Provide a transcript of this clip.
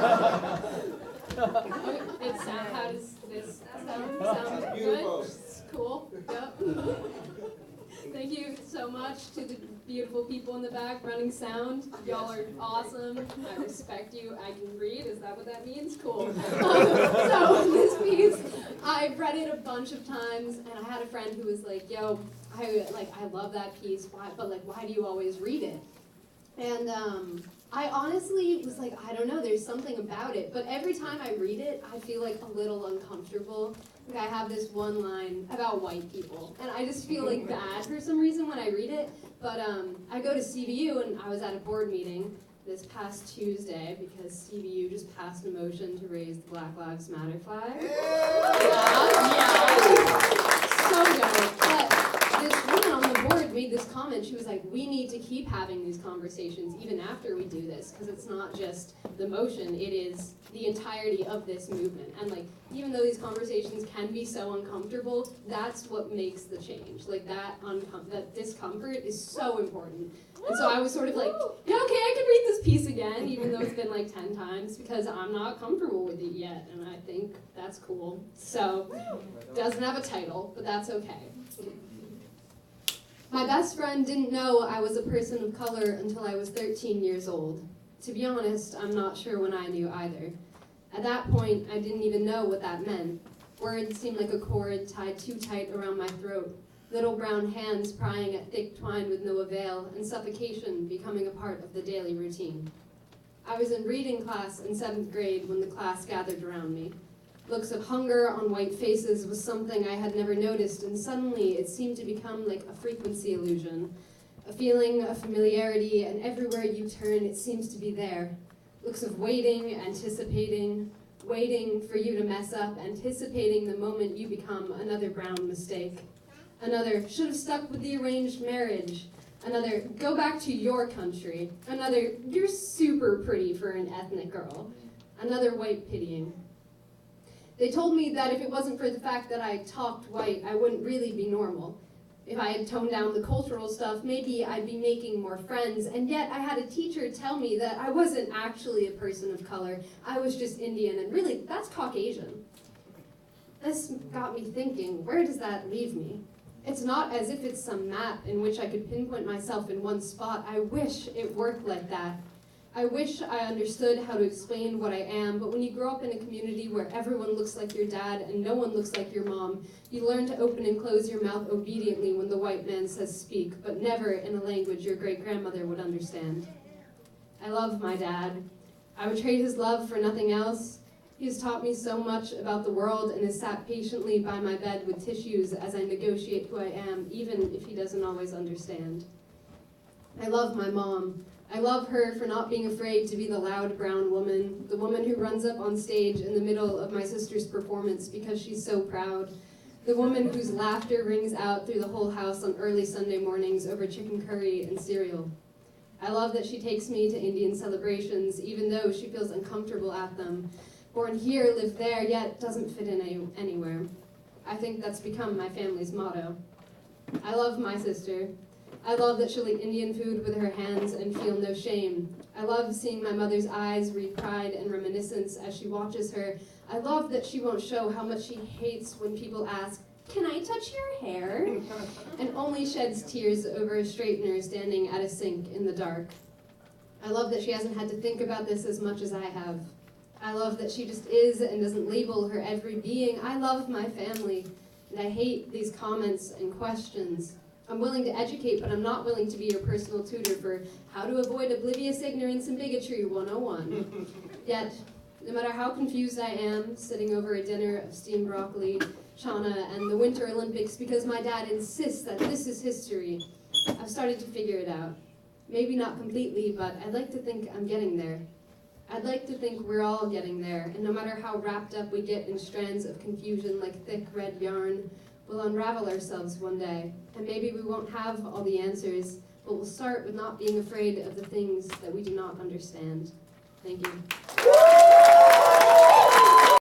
How does this sound good? Cool. Yep. Thank you so much to the beautiful people in the back running sound. Y'all are awesome. I respect you. I can read. Is that what that means? Cool. So this piece, I've read it a bunch of times, and I had a friend who was like, "Yo, I love that piece. Why? But why do you always read it?" And I honestly was like, I don't know. There's something about it. But every time I read it, I feel like a little uncomfortable. Like I have this one line about white people, and I just feel like bad for some reason when I read it. But I go to CVU, and I was at a board meeting this past Tuesday because CVU just passed a motion to raise the Black Lives Matter flag. Yeah. So dope. But this woman on the board made this comment. She was like, we need to keep having these conversations even after we do this, because it's not just the motion, it is the entirety of this movement. And even though these conversations can be so uncomfortable, that's what makes the change. That discomfort is so important. And so I was sort of like, yeah, okay, I can read this piece again, even though it's been 10 times, because I'm not comfortable with it yet, and I think that's cool. So, doesn't have a title, but that's okay. My best friend didn't know I was a person of color until I was 13 years old. To be honest, I'm not sure when I knew either. At that point, I didn't even know what that meant. Words seemed like a cord tied too tight around my throat, little brown hands prying at thick twine with no avail, and suffocation becoming a part of the daily routine. I was in reading class in 7th grade when the class gathered around me. Looks of hunger on white faces was something I had never noticed, and suddenly it seemed to become like a frequency illusion. A feeling of familiarity, and everywhere you turn, it seems to be there. Looks of waiting, anticipating, waiting for you to mess up, anticipating the moment you become another brown mistake. Another, should have stuck with the arranged marriage. Another, go back to your country. Another, you're super pretty for an ethnic girl. Another, white pitying. They told me that if it wasn't for the fact that I talked white, I wouldn't really be normal. If I had toned down the cultural stuff, maybe I'd be making more friends, and yet I had a teacher tell me that I wasn't actually a person of color, I was just Indian, and really, that's Caucasian. This got me thinking, where does that leave me? It's not as if it's some map in which I could pinpoint myself in one spot. I wish it worked like that. I wish I understood how to explain what I am, but when you grow up in a community where everyone looks like your dad and no one looks like your mom, you learn to open and close your mouth obediently when the white man says speak, but never in a language your great-grandmother would understand. I love my dad. I would trade his love for nothing else. He has taught me so much about the world and has sat patiently by my bed with tissues as I negotiate who I am, even if he doesn't always understand. I love my mom. I love her for not being afraid to be the loud brown woman, the woman who runs up on stage in the middle of my sister's performance because she's so proud, the woman whose laughter rings out through the whole house on early Sunday mornings over chicken curry and cereal. I love that she takes me to Indian celebrations, even though she feels uncomfortable at them. Born here, lived there, yet doesn't fit in anywhere. I think that's become my family's motto. I love my sister. I love that she'll eat Indian food with her hands and feel no shame. I love seeing my mother's eyes read pride and reminiscence as she watches her. I love that she won't show how much she hates when people ask, "Can I touch your hair?" and only sheds tears over a straightener standing at a sink in the dark. I love that she hasn't had to think about this as much as I have. I love that she just is and doesn't label her every being. I love my family, and I hate these comments and questions. I'm willing to educate, but I'm not willing to be your personal tutor for how to avoid oblivious ignorance and bigotry 101. Yet, no matter how confused I am, sitting over a dinner of steamed broccoli, chana, and the Winter Olympics because my dad insists that this is history, I've started to figure it out. Maybe not completely, but I'd like to think I'm getting there. I'd like to think we're all getting there, and no matter how wrapped up we get in strands of confusion like thick red yarn, we'll unravel ourselves one day, and maybe we won't have all the answers, but we'll start with not being afraid of the things that we do not understand. Thank you.